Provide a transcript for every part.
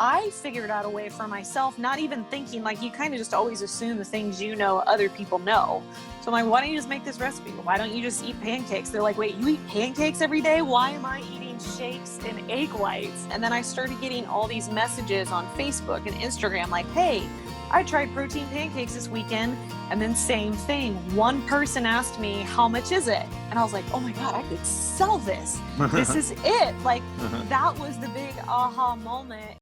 I figured out a way for myself, not even thinking, like, you kind of just always assume the things you know other people know. So I'm like, why don't you just make this recipe? Why don't you just eat pancakes? They're like, wait, you eat pancakes every day? Why am I eating shakes and egg whites? And then I started getting all these messages on Facebook and Instagram like, hey, I tried protein pancakes this weekend. And then same thing. One person asked me, how much is it? And I was like, oh my God, I could sell this. This is it. Like, that was the big aha moment.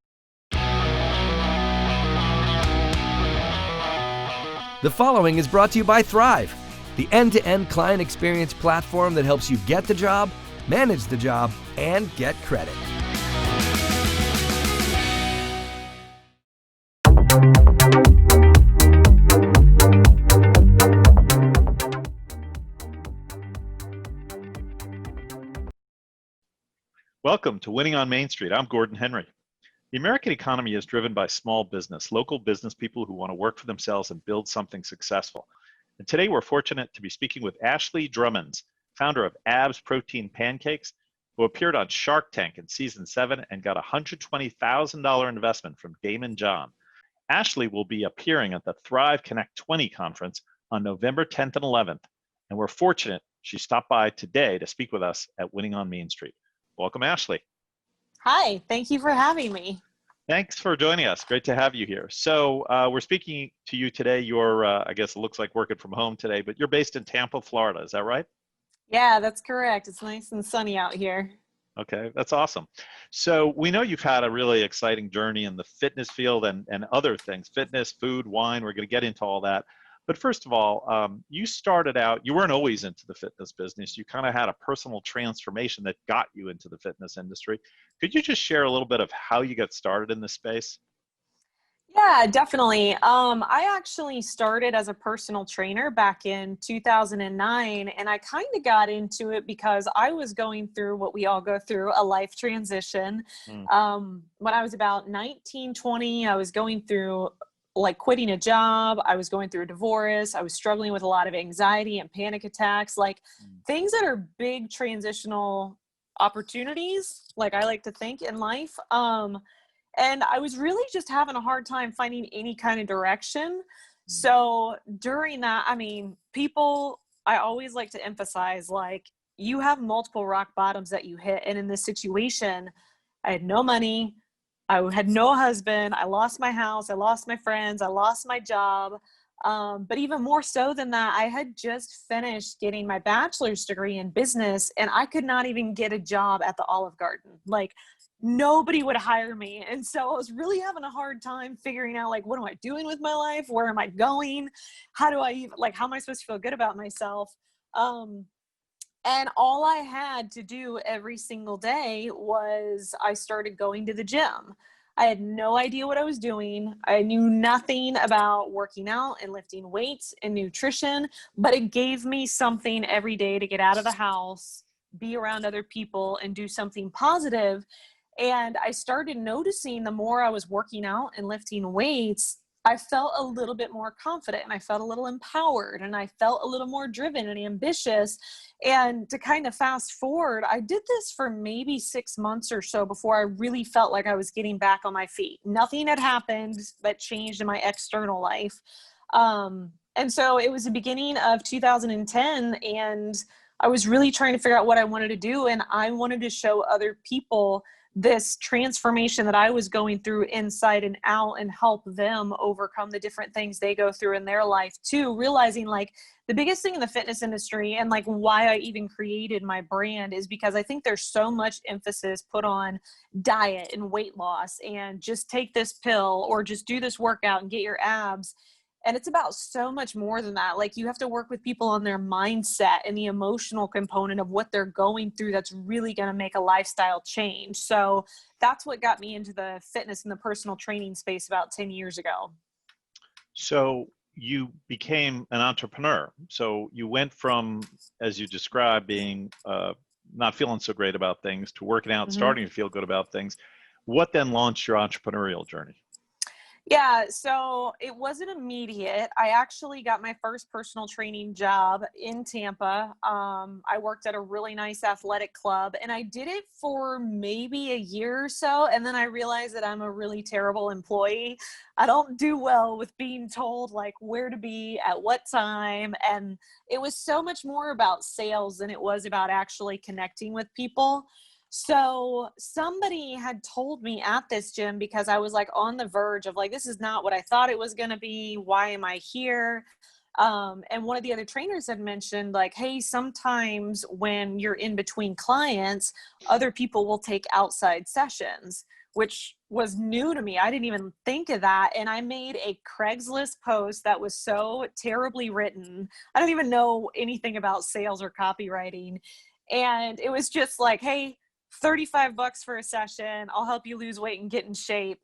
The following is brought to you by Thryv, the end-to-end client experience platform that helps you get the job, manage the job, and get credit. Welcome to Winning on Main Street. I'm Gordon Henry. The American economy is driven by small business, local business people who want to work for themselves and build something successful. And today we're fortunate to be speaking with Ashley Drummonds, founder of ABS Protein Pancakes, who appeared on Shark Tank in season 7 and got a $120,000 investment from Damon John. Ashley will be appearing at the Thrive Connect 20 conference on November 10th and 11th. And we're fortunate she stopped by today to speak with us at Winning on Main Street. Welcome, Ashley. Hi, thank you for having me. Thanks for joining us. Great to have you here. So we're speaking to you today. You're, I guess it looks like working from home today, but you're based in Tampa, Florida. Is that right? Yeah, that's correct. It's nice and sunny out here. Okay, that's awesome. So we know you've had a really exciting journey in the fitness field and other things, fitness, food, wine. We're going to get into all that. But first of all, you started out, you weren't always into the fitness business. You kind of had a personal transformation that got you into the fitness industry. Could you just share a little bit of how you got started in this space? Yeah, definitely. I actually started as a personal trainer back in 2009, and I kind of got into it because I was going through what we all go through, a life transition. When I was about 19, 20, I was going through like quitting a job. I was going through a divorce. I was struggling with a lot of anxiety and panic attacks, like things that are big transitional opportunities, like I like to think in life. And I was really just having a hard time finding any kind of direction. So during that, I mean, I always like to emphasize, like, you have multiple rock bottoms that you hit. And in this situation, I had no money. I had no husband. I lost my house. I lost my friends. I lost my job. But even more so than that, I had just finished getting my bachelor's degree in business, and I could not even get a job at the Olive Garden. Like, nobody would hire me. And so I was really having a hard time figuring out, like, what am I doing with my life? Where am I going? How do I even, like, how am I supposed to feel good about myself? And all I had to do every single day was I started going to the gym. I had no idea what I was doing. I knew nothing about working out and lifting weights and nutrition, but it gave me something every day to get out of the house, be around other people, and do something positive. And I started noticing the more I was working out and lifting weights, I felt a little bit more confident, and I felt a little empowered, and I felt a little more driven and ambitious. And to kind of fast forward, I did this for maybe 6 months or so before I really felt like I was getting back on my feet. Nothing had happened that changed in my external life. And so it was the beginning of 2010, and I was really trying to figure out what I wanted to do. And I wanted to show other people this transformation that I was going through inside and out, and help them overcome the different things they go through in their life too. Realizing, like, the biggest thing in the fitness industry, and like why I even created my brand, is because I think there's so much emphasis put on diet and weight loss and just take this pill or just do this workout and get your abs. And it's about so much more than that. Like, you have to work with people on their mindset and the emotional component of what they're going through that's really going to make a lifestyle change. So that's what got me into the fitness and the personal training space about 10 years ago. So you became an entrepreneur. So you went from, as you described, being not feeling so great about things to working out and starting to feel good about things. What then launched your entrepreneurial journey? Yeah, so it wasn't immediate. I actually got my first personal training job in Tampa. I worked at a really nice athletic club and I did it for maybe a year or so. And then I realized that I'm a really terrible employee. I don't do well with being told like where to be at what time. And it was so much more about sales than it was about actually connecting with people. So somebody had told me at this gym, because I was like on the verge of like, this is not what I thought it was going to be. Why am I here? And one of the other trainers had mentioned like, hey, sometimes when you're in between clients, other people will take outside sessions, which was new to me. I didn't even think of that. And I made a Craigslist post that was so terribly written. I don't even know anything about sales or copywriting. And it was just like, hey, $35 for a session. I'll help you lose weight and get in shape.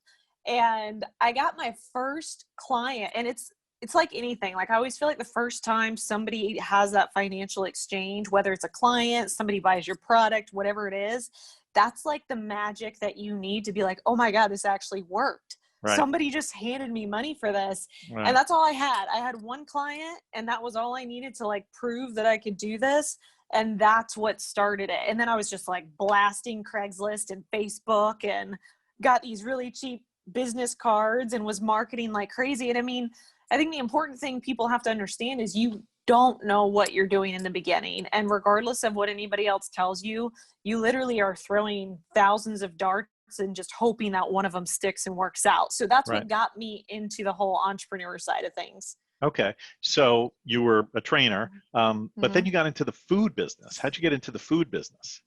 And I got my first client, and it's like anything. Like I always feel like the first time somebody has that financial exchange, whether it's a client, somebody buys your product, whatever it is, that's like the magic that you need to be like, oh my God, this actually worked. Right. Somebody just handed me money for this. Right. And that's all I had. I had one client and that was all I needed to like prove that I could do this. And that's what started it. And then I was just like blasting Craigslist and Facebook and got these really cheap business cards and was marketing like crazy. And I mean, I think the important thing people have to understand is you don't know what you're doing in the beginning. And regardless of what anybody else tells you, you literally are throwing thousands of darts and just hoping that one of them sticks and works out. So that's Right. what got me into the whole entrepreneur side of things. Okay. So you were a trainer, but then Mhm. you got into the food business. How'd you get into the food business?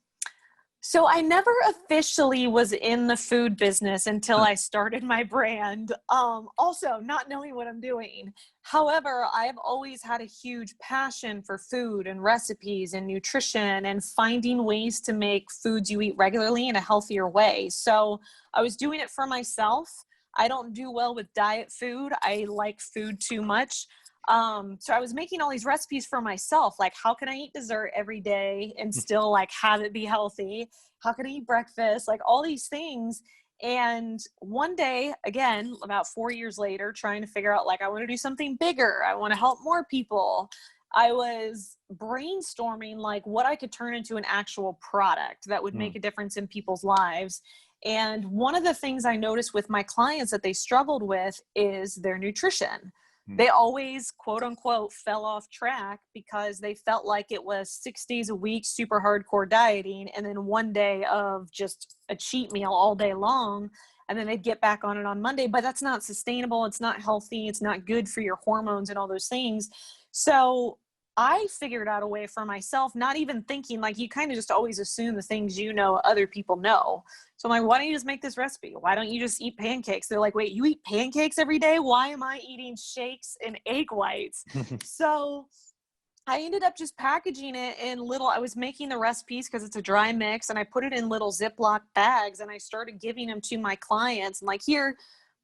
So I never officially was in the food business until I started my brand. Also not knowing what I'm doing. However, I've always had a huge passion for food and recipes and nutrition and finding ways to make foods you eat regularly in a healthier way. So I was doing it for myself. I don't do well with diet food. I like food too much. So I was making all these recipes for myself, like how can I eat dessert every day and still like have it be healthy? How can I eat breakfast? Like all these things. And one day, again, about 4 years later, trying to figure out like, I want to do something bigger. I want to help more people. I was brainstorming like what I could turn into an actual product that would make a difference in people's lives. And one of the things I noticed with my clients that they struggled with is their nutrition. They always, quote unquote, fell off track because they felt like it was 6 days a week, super hardcore dieting, and then one day of just a cheat meal all day long. And then they'd get back on it on Monday, but that's not sustainable. It's not healthy. It's not good for your hormones and all those things. So I figured out a way for myself, not even thinking, like you kind of just always assume the things you know other people know. So I'm like, why don't you just make this recipe? Why don't you just eat pancakes? They're like, wait, you eat pancakes every day? Why am I eating shakes and egg whites? So I ended up just packaging it in little, I was making the recipes because it's a dry mix and I put it in little Ziploc bags and I started giving them to my clients and like, here,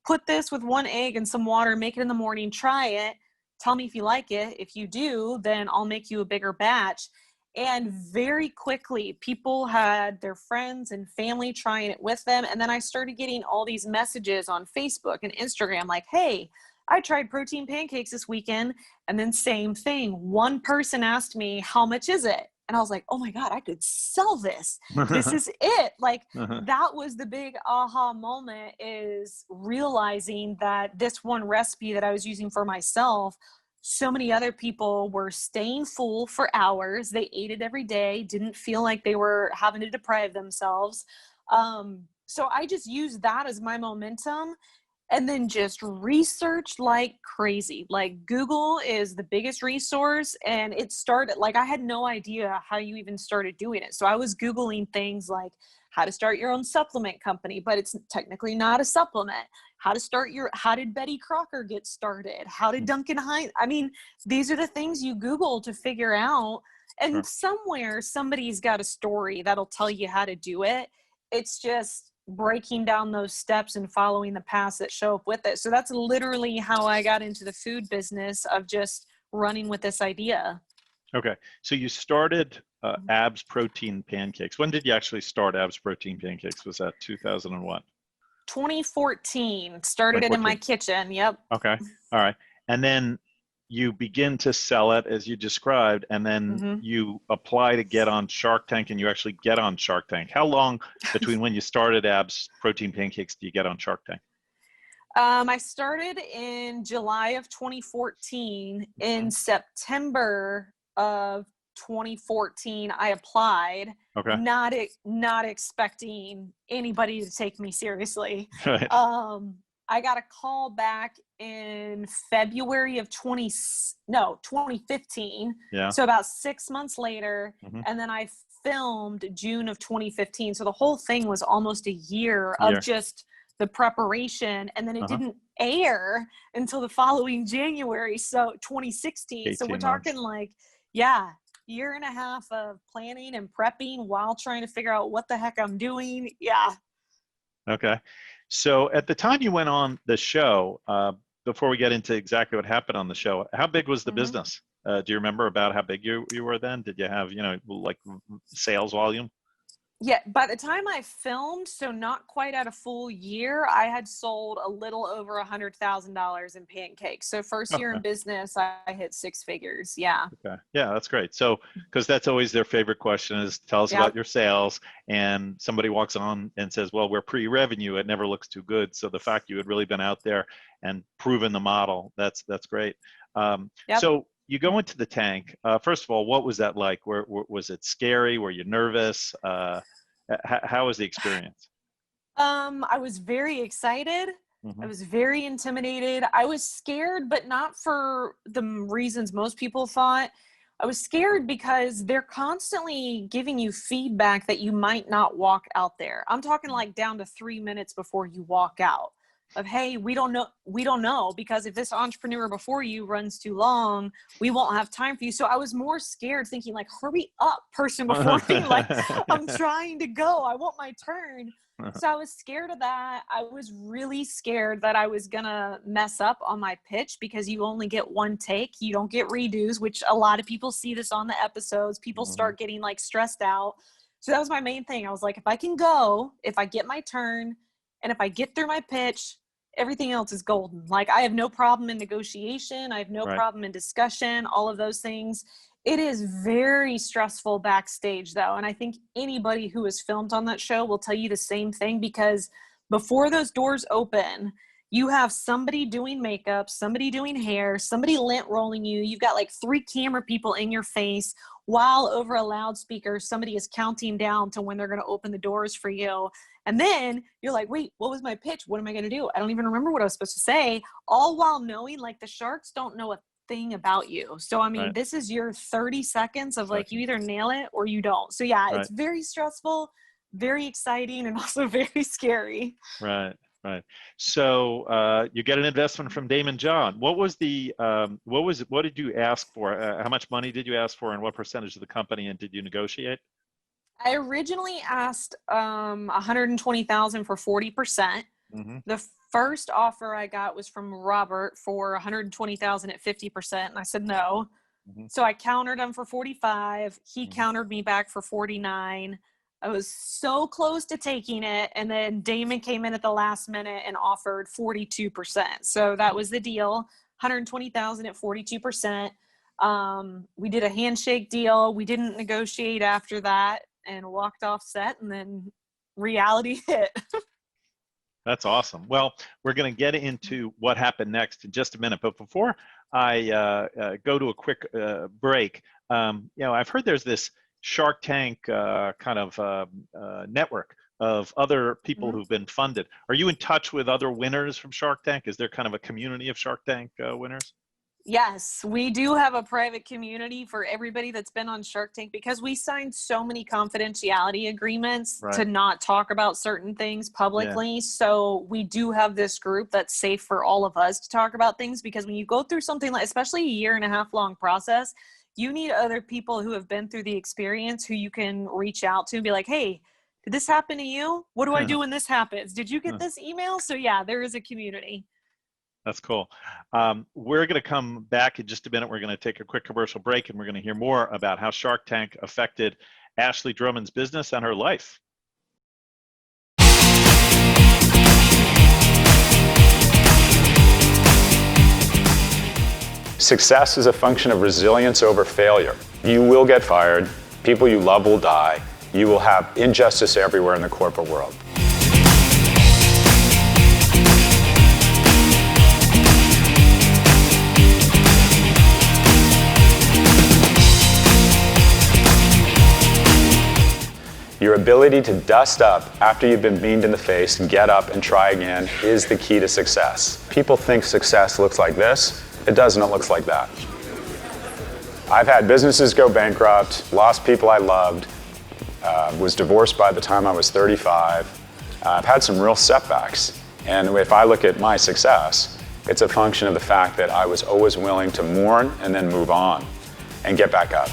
put this with one egg and some water, make it in the morning, try it. Tell me if you like it. If you do, then I'll make you a bigger batch. And very quickly, people had their friends and family trying it with them. And then I started getting all these messages on Facebook and Instagram like, hey, I tried protein pancakes this weekend. And then same thing. One person asked me, how much is it? And I was like, oh my God, I could sell this. This is it. Like that was the big aha moment, is realizing that this one recipe that I was using for myself, so many other people were staying full for hours. They ate it every day, didn't feel like they were having to deprive themselves. So I just used that as my momentum and then just research like crazy. Like Google is the biggest resource, and it started like I had no idea how you even started doing it. So I was Googling things like how to start your own supplement company, but it's technically not a supplement. How did Betty Crocker get started? How did Duncan Hines? I mean, these are the things you Google to figure out. And somewhere somebody's got a story that'll tell you how to do it. It's just breaking down those steps and following the paths that show up with it. So that's literally how I got into the food business, of just running with this idea. Okay. So you started ABS Protein Pancakes. When did you actually start ABS Protein Pancakes? Was that 2001? 2014. Started it in my 2014. kitchen. Yep. Okay. All right. And then you begin to sell it as you described, and then hmm you apply to get on Shark Tank, and you actually get on Shark Tank. How long between when you started ABS Protein Pancakes do you get on Shark Tank? I started in July of 2014. In September of 2014, I applied, Okay. not expecting anybody to take me seriously. Right. I got a call back in February of 2015. Yeah. So about 6 months later, Mm-hmm. and then I filmed June of 2015. So the whole thing was almost a year of Year. just the preparation, and then it Uh-huh. didn't air until the following January, so 2016. So we're 18 months. talking like, yeah, year and a half of planning and prepping while trying to figure out what the heck I'm doing. Yeah. Okay. So at the time you went on the show, before we get into exactly what happened on the show, how big was the Mhm. business? Do you remember about how big you were then? Did you have, like sales volume? Yeah, by the time I filmed, so not quite at a full year, I had sold a little over $100,000 in pancakes. So first year Okay. in business, I hit six figures. Yeah. Okay. Yeah, that's great. So, because that's always their favorite question is tell us about Yep. your sales. And somebody walks on and says, well, we're pre-revenue. It never looks too good. So the fact you had really been out there and proven the model, that's great. Yep. So you go into the tank. First of all, what was that like? Was it scary? Were you nervous? How was the experience? I was very excited. I Hmm. was very intimidated. I was scared, but not for the reasons most people thought. I was scared because they're constantly giving you feedback that you might not walk out there. I'm talking like down to 3 minutes before you walk out of, hey, we don't know, because if this entrepreneur before you runs too long, we won't have time for you. So I was more scared, thinking like, hurry up, person before me. Like, I'm trying to go. I want my turn. So I was scared of that. I was really scared that I was gonna mess up on my pitch, because you only get one take. You don't get redos, which a lot of people see this on the episodes. People Hmm. start getting like stressed out. So that was my main thing. I was like, if I can go, if I get my turn, and if I get through my pitch, everything else is golden. Like, I have no problem in negotiation. I have no Right. problem in discussion, all of those things. It is very stressful backstage, though. And I think anybody who has filmed on that show will tell you the same thing, because before those doors open, you have somebody doing makeup, somebody doing hair, somebody lint rolling you. You've got like 3 camera people in your face, while over a loudspeaker, somebody is counting down to when they're going to open the doors for you. And then you're like, wait, what was my pitch? What am I going to do? I don't even remember what I was supposed to say, all while knowing like the sharks don't know a thing about you. So, I mean, Right. this is your 30 seconds of like, you Seconds. either nail it or you don't. So yeah, Right. it's very stressful, very exciting, and also very scary. Right. Right. So you get an investment from Damon John. What was the what did you ask for? How much money did you ask for, and what percentage of the company? And did you negotiate? I originally asked 120,000 for 40%. Hmm. The first offer I got was from Robert for 120,000 at 50%, and I said no. Hmm. So I countered him for 45. He Hmm. countered me back for 49. I was so close to taking it, and then Damon came in at the last minute and offered 42%. So that was the deal, 120,000 at 42%. We did a handshake deal. We didn't negotiate after that, and walked off set, and then reality hit. That's awesome. Well, we're going to get into what happened next in just a minute. But before I go to a quick break, I've heard there's this Shark Tank kind of network of other people Mhm. who've been funded. Are you in touch with other winners from Shark Tank? Is there kind of a community of Shark Tank winners? Yes, we do have a private community for everybody that's been on Shark Tank, because we signed so many confidentiality agreements Right. to not talk about certain things Yeah. publicly. So we do have this group that's safe for all of us to talk about things, because when you go through something like, especially a year and a half long process, you need other people who have been through the experience, who you can reach out to and be like, hey, did this happen to you? What do I do when this happens? Did you get this email? So yeah, there is a community. That's cool. We're going to come back in just a minute. We're going to take a quick commercial break, and we're going to hear more about how Shark Tank affected Ashley Drummond's business and her life. Success is a function of resilience over failure. You will get fired. People you love will die. You will have injustice everywhere in the corporate world. Your ability to dust up after you've been beamed in the face, get up and try again is the key to success. People think success looks like this. It doesn't, it looks like that. I've had businesses go bankrupt, lost people I loved, was divorced by the time I was 35. I've had some real setbacks. And if I look at my success, it's a function of the fact that I was always willing to mourn and then move on and get back up.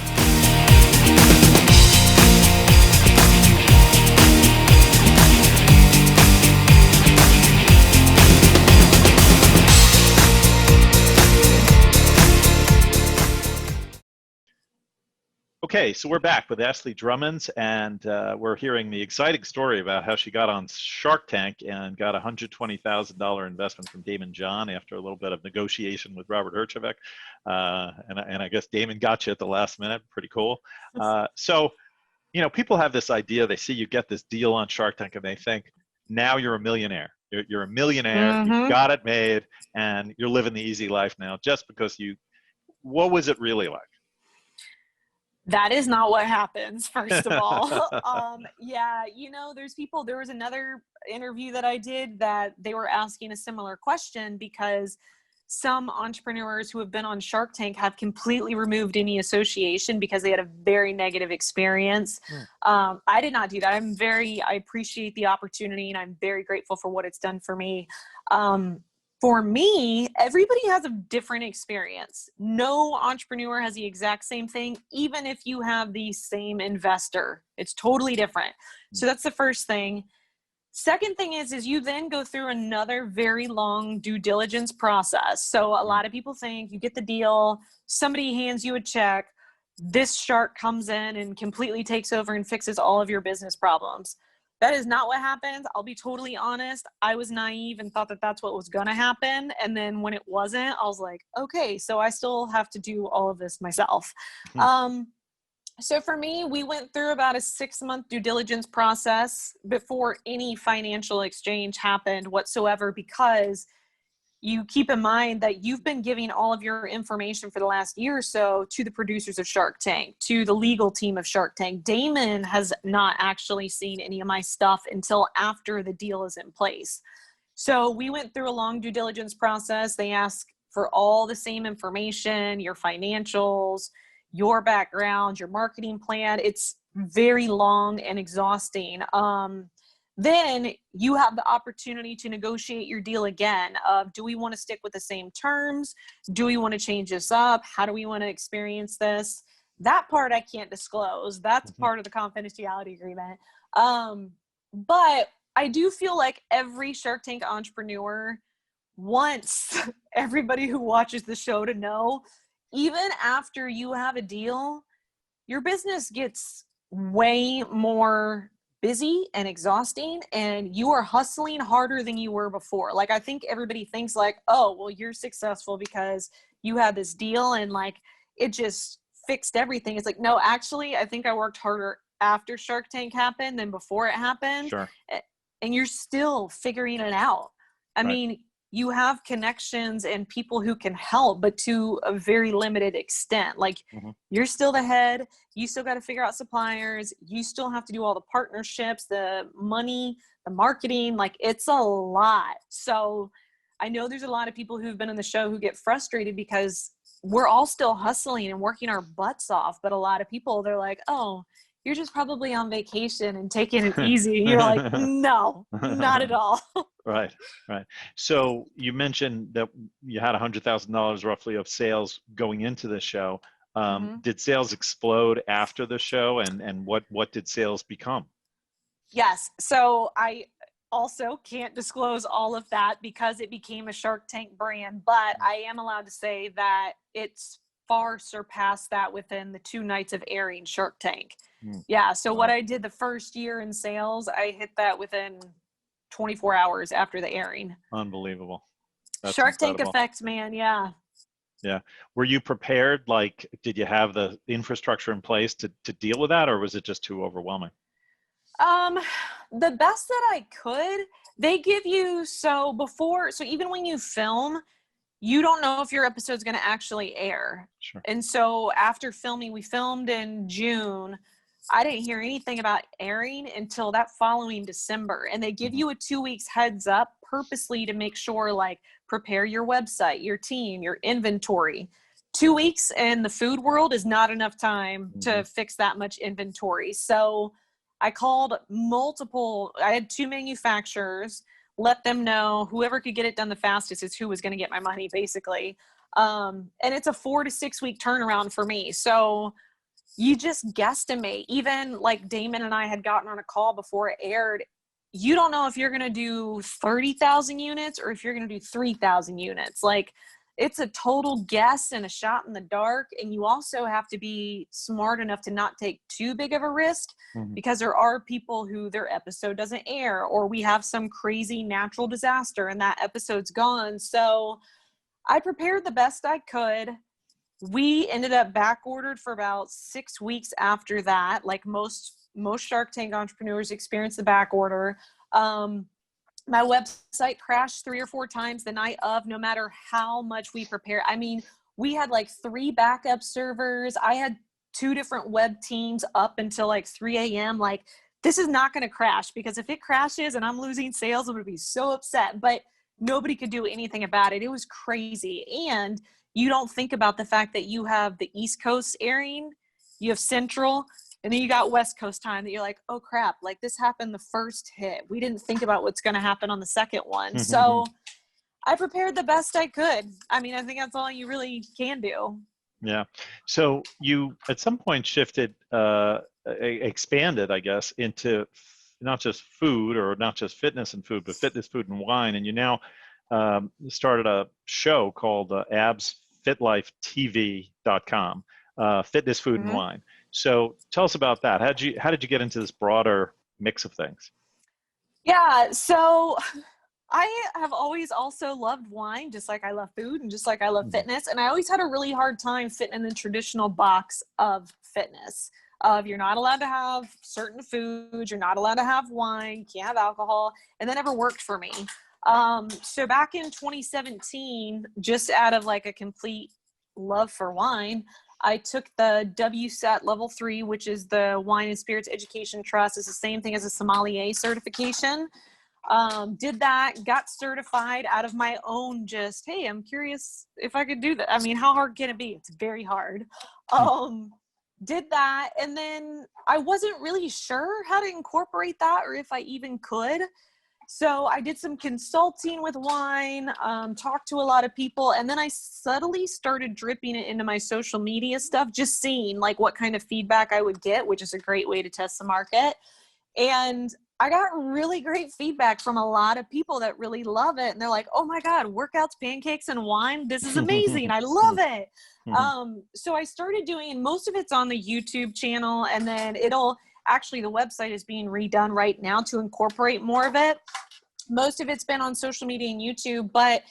Okay, so we're back with Ashley Drummonds, and we're hearing the exciting story about how she got on Shark Tank and got a $120,000 investment from Damon John after a little bit of negotiation with Robert Herjavec. And I guess Damon got you at the last minute. Pretty cool. So, you know, people have this idea. They see you get this deal on Shark Tank, and they think, now you're a millionaire. You're a millionaire. You got it made, and you're living the easy life now just because you. What was it really like? That is not what happens, first of all. Yeah, you know, there was another interview that I did that they were asking a similar question because some entrepreneurs who have been on Shark Tank have completely removed any association because they had a very negative experience. I did not do that. I appreciate the opportunity and I'm very grateful for what it's done for me. For me, everybody has a different experience. No entrepreneur has the exact same thing, even if you have the same investor. It's totally different. So that's the first thing. Second thing is you then go through another very long due diligence process. So a lot of people think you get the deal, somebody hands you a check, this shark comes in and completely takes over and fixes all of your business problems. That is not what happens. I'll be totally honest. I was naive and thought that that's what was going to happen. And then when it wasn't, I was like, okay, so I still have to do all of this myself. So for me, we went through about a 6-month due diligence process before any financial exchange happened whatsoever, because you keep in mind that you've been giving all of your information for the last year or so to the producers of Shark Tank, to the legal team of Shark Tank. Damon has not actually seen any of my stuff until after the deal is in place. So we went through a long due diligence process. They ask for all the same information, your financials, your background, your marketing plan. It's very long and exhausting. Then you have the opportunity to negotiate your deal again of, do we want to stick with the same terms? Do we want to change this up? How do we want to experience this? That part I can't disclose. That's part of the confidentiality agreement. But I do feel like every Shark Tank entrepreneur wants everybody who watches the show to know, even after you have a deal, your business gets way more busy and exhausting, and you are hustling harder than you were before. Like, I think everybody thinks like, oh, well, you're successful because you had this deal and like it just fixed everything. It's like, no, actually, I think I worked harder after Shark Tank happened than before it happened. Sure. And you're still figuring it out. I mean, you have connections and people who can help, but to a very limited extent. Like, you're still the head. You still got to figure out suppliers. You still have to do all the partnerships, the money, the marketing. Like, it's a lot. So I know there's a lot of people who've been on the show who get frustrated because we're all still hustling and working our butts off. But a lot of people, they're like, oh, you're just probably on vacation and taking it easy. You're like, no, not at all. Right. So you mentioned that you had $100,000 roughly of sales going into the show. Did sales explode after the show, and what did sales become? Yes. So I also can't disclose all of that because it became a Shark Tank brand, but I am allowed to say that it's far surpassed that within the 2 nights of airing Shark Tank. Yeah. So what I did the first year in sales, I hit that within 24 hours after the airing. Unbelievable. That's Shark incredible. Tank effect, man. Yeah. Yeah. Were you prepared? Like, did you have the infrastructure in place to deal with that, or was it just too overwhelming? Um, the best that I could. They give you, so even when you film, you don't know if your episode's going to actually air. Sure. And so after filming, we filmed in June. I didn't hear anything about airing until that following December. And they give you a 2 weeks heads up purposely to make sure, like, prepare your website, your team, your inventory. 2 weeks in the food world is not enough time to fix that much inventory. So I called I had 2 manufacturers, let them know whoever could get it done the fastest is who was going to get my money, basically. And it's a 4 to 6 week turnaround for me. So you just guesstimate. Even like Damon and I had gotten on a call before it aired. You don't know if you're going to do 30,000 units or if you're going to do 3,000 units. Like, it's a total guess and a shot in the dark. And you also have to be smart enough to not take too big of a risk, because there are people who their episode doesn't air, or we have some crazy natural disaster and that episode's gone. So I prepared the best I could. We ended up back ordered for about 6 weeks after that. Like most Shark Tank entrepreneurs experience the back order. My website crashed 3 or 4 times the night of, no matter how much we prepare. I mean, we had like 3 backup servers. I had 2 different web teams up until like 3 a.m. Like, this is not going to crash, because if it crashes and I'm losing sales, I'm going to be so upset. But nobody could do anything about it. It was crazy. And you don't think about the fact that you have the East Coast airing, you have Central, and then you got West Coast time that you're like, oh crap, like this happened the first hit. We didn't think about what's going to happen on the second one. So I prepared the best I could. I mean, I think that's all you really can do. Yeah. So you at some point shifted, expanded, I guess, into not just food, or not just fitness and food, but fitness, food, and wine. And you now started a show called absfitlifetv.com, fitness, food, and wine. So tell us about that. How did you get into this broader mix of things? Yeah, so I have always also loved wine, just like I love food and just like I love fitness. And I always had a really hard time fitting in the traditional box of fitness. You're not allowed to have certain foods, you're not allowed to have wine, you can't have alcohol, and that never worked for me. So back in 2017, just out of like a complete love for wine, I took the WSET level 3, which is the Wine and Spirits Education Trust. It's the same thing as a sommelier certification. Did that, got certified out of my own, just, hey, I'm curious if I could do that. I mean, how hard can it be? It's very hard. Did that. And then I wasn't really sure how to incorporate that, or if I even could. So I did some consulting with wine, talked to a lot of people, and then I subtly started dripping it into my social media stuff, just seeing like what kind of feedback I would get, which is a great way to test the market. And I got really great feedback from a lot of people that really love it. And they're like, oh my God, workouts, pancakes, and wine. This is amazing. I love it. So I started doing, most of it's on the YouTube channel, and then actually, the website is being redone right now to incorporate more of it. Most of it's been on social media and YouTube, but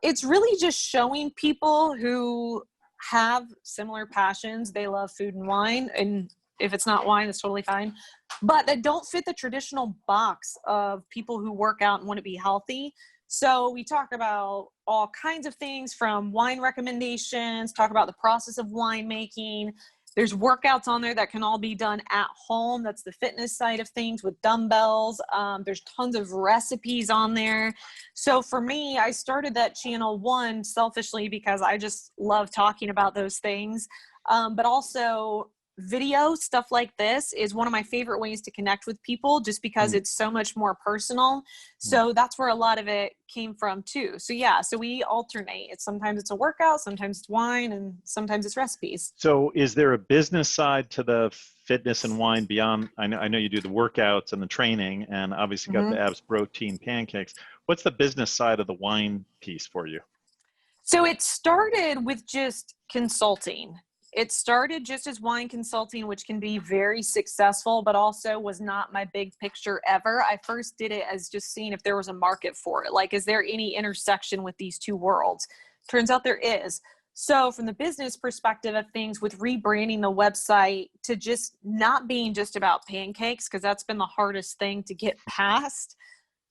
it's really just showing people who have similar passions. They love food and wine, and if it's not wine, it's totally fine, but that don't fit the traditional box of people who work out and want to be healthy. So we talk about all kinds of things, from wine recommendations, talk about the process of winemaking. There's workouts on there that can all be done at home. That's the fitness side of things with dumbbells. There's tons of recipes on there. So for me, I started that channel, one, selfishly, because I just love talking about those things. But also video stuff like this is one of my favorite ways to connect with people, just because it's so much more personal. So that's where a lot of it came from too. So yeah, so we alternate. Sometimes it's a workout, sometimes it's wine, and sometimes it's recipes. So is there a business side to the fitness and wine beyond? I know you do the workouts and the training, and obviously got the ABS Protein Pancakes. What's the business side of the wine piece for you? So it started with just consulting. It started just as wine consulting, which can be very successful, but also was not my big picture ever. I first did it as just seeing if there was a market for it. Like, is there any intersection with these two worlds? Turns out there is. So from the business perspective of things, with rebranding the website to just not being just about pancakes, because that's been the hardest thing to get past,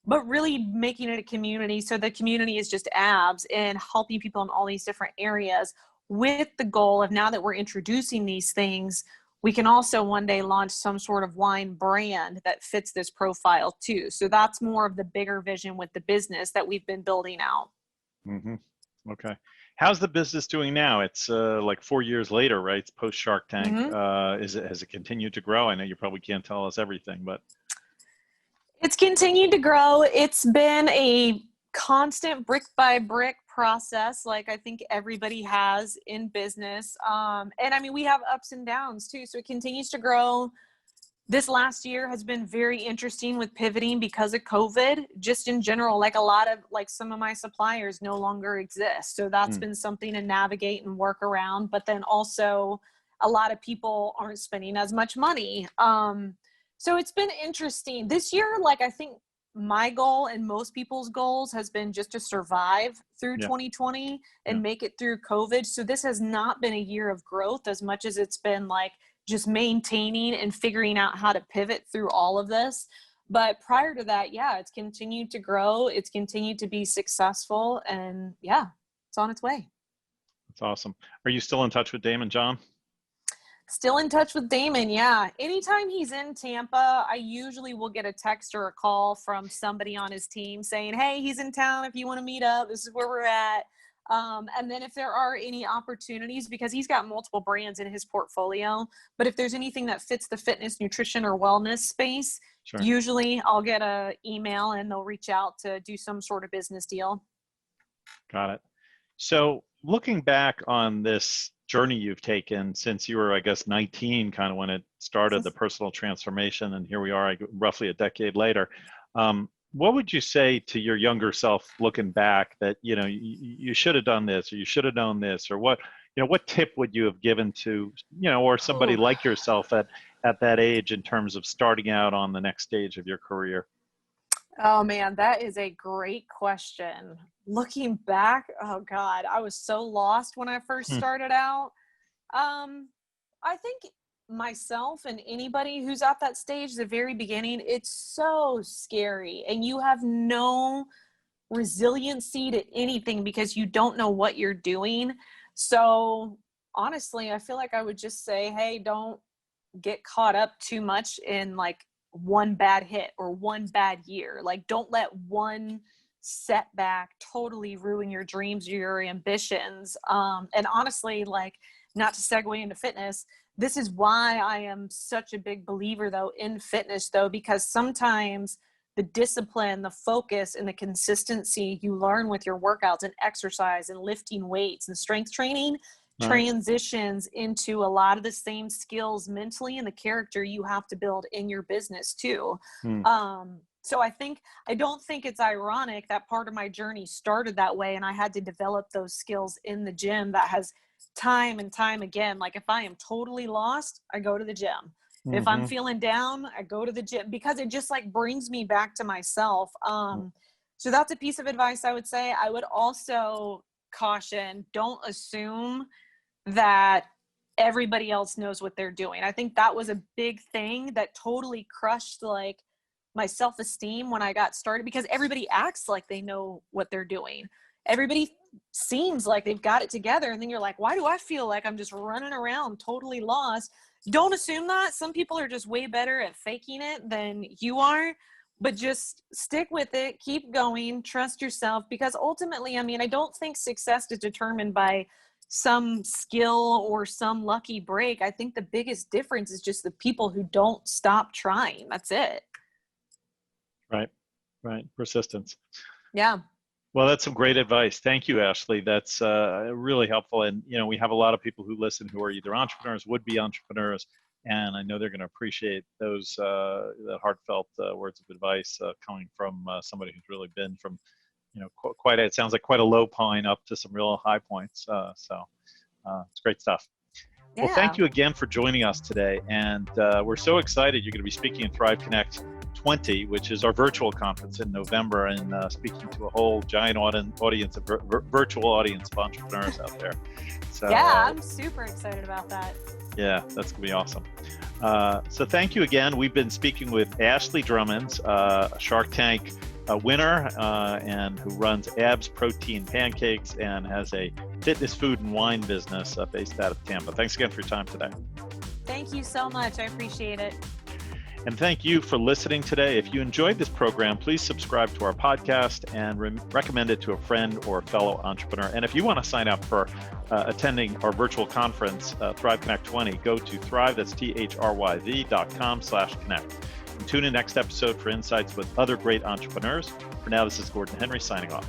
but really making it a community. So the community is just abs and helping people in all these different areas, with the goal of, now that we're introducing these things, we can also one day launch some sort of wine brand that fits this profile too. So that's more of the bigger vision with the business that we've been building out. Mm-hmm. Okay. How's the business doing now? It's like 4 years later, right? It's post Shark Tank. Mm-hmm. Has it continued to grow? I know you probably can't tell us everything, but It's continued to grow. It's been a constant brick by brick process, like I think everybody has in business. And I mean, we have ups and downs too. So it continues to grow. This last year has been very interesting with pivoting because of COVID, just in general. Like, a lot of, like, some of my suppliers no longer exist. So that's been something to navigate and work around. But then also a lot of people aren't spending as much money. So it's been interesting this year. Like, I think my goal and most people's goals has been just to survive through 2020 and make it through COVID. So this has not been a year of growth as much as it's been like just maintaining and figuring out how to pivot through all of this. But prior to that, it's continued to grow. It's continued to be successful, and it's on its way. that's awesome. Are you still in touch with Damon John? Still in touch with Damon, yeah. Anytime he's in Tampa, I usually will get a text or a call from somebody on his team saying, hey, he's in town. If you want to meet up, this is where we're at. And then if there are any opportunities, because he's got multiple brands in his portfolio, but if there's anything that fits the fitness, nutrition, or wellness space, usually I'll get an email and they'll reach out to do some sort of business deal. Got it. So looking back on this journey you've taken since you were, I guess, 19, kind of when it started, the personal transformation, and here we are roughly a decade later. What would you say to your younger self looking back that, you should have done this, or you should have known this, or what tip would you have given to, or somebody like yourself at that age in terms of starting out on the next stage of your career? Oh man, that is a great question. Looking back, oh God, I was so lost when I first started out. I think myself and anybody who's at that stage, the very beginning, it's so scary, and you have no resiliency to anything because you don't know what you're doing. So honestly, I feel like I would just say, hey, don't get caught up too much in like one bad hit or one bad year. Like, don't let one setback totally ruin your dreams or your ambitions. And honestly, like, not to segue into fitness, this is why I am such a big believer though in fitness though, because sometimes the discipline, the focus, and the consistency you learn with your workouts and exercise and lifting weights and strength training transitions into a lot of the same skills mentally and the character you have to build in your business too. So I don't think it's ironic that part of my journey started that way, and I had to develop those skills in the gym. That has time and time again, like, if I am totally lost, I go to the gym. If I'm feeling down, I go to the gym, because it just like brings me back to myself. So that's a piece of advice I would say. I would also caution, don't assume that everybody else knows what they're doing. I think that was a big thing that totally crushed like my self-esteem when I got started, because everybody acts like they know what they're doing. Everybody seems like they've got it together. And then you're like, why do I feel like I'm just running around totally lost? Don't assume that. Some people are just way better at faking it than you are, but just stick with it. Keep going. Trust yourself, because ultimately, I mean, I don't think success is determined by some skill or some lucky break. I think the biggest difference is just the people who don't stop trying. That's it. Right. Persistence. Yeah. Well, that's some great advice. Thank you, Ashley. That's really helpful. And, we have a lot of people who listen who are either entrepreneurs, would-be entrepreneurs, and I know they're going to appreciate those the heartfelt words of advice coming from somebody who's really been from, it sounds like quite a low point up to some real high points. So it's great stuff. Yeah. Well, thank you again for joining us today. And we're so excited. You're going to be speaking at Thrive Connect 20, which is our virtual conference in November, and speaking to a whole giant audience, of virtual audience of entrepreneurs out there. So, yeah, I'm super excited about that. Yeah, that's going to be awesome. So thank you again. We've been speaking with Ashley Drummonds, a Shark Tank winner, and who runs ABS Protein Pancakes and has a fitness food and wine business based out of Tampa. Thanks again for your time today. Thank you so much. I appreciate it. And thank you for listening today. If you enjoyed this program, please subscribe to our podcast and recommend it to a friend or fellow entrepreneur. And if you want to sign up for attending our virtual conference, Thrive Connect 20, go to Thrive, that's THRYV.com/connect. And tune in next episode for insights with other great entrepreneurs. For now, this is Gordon Henry signing off.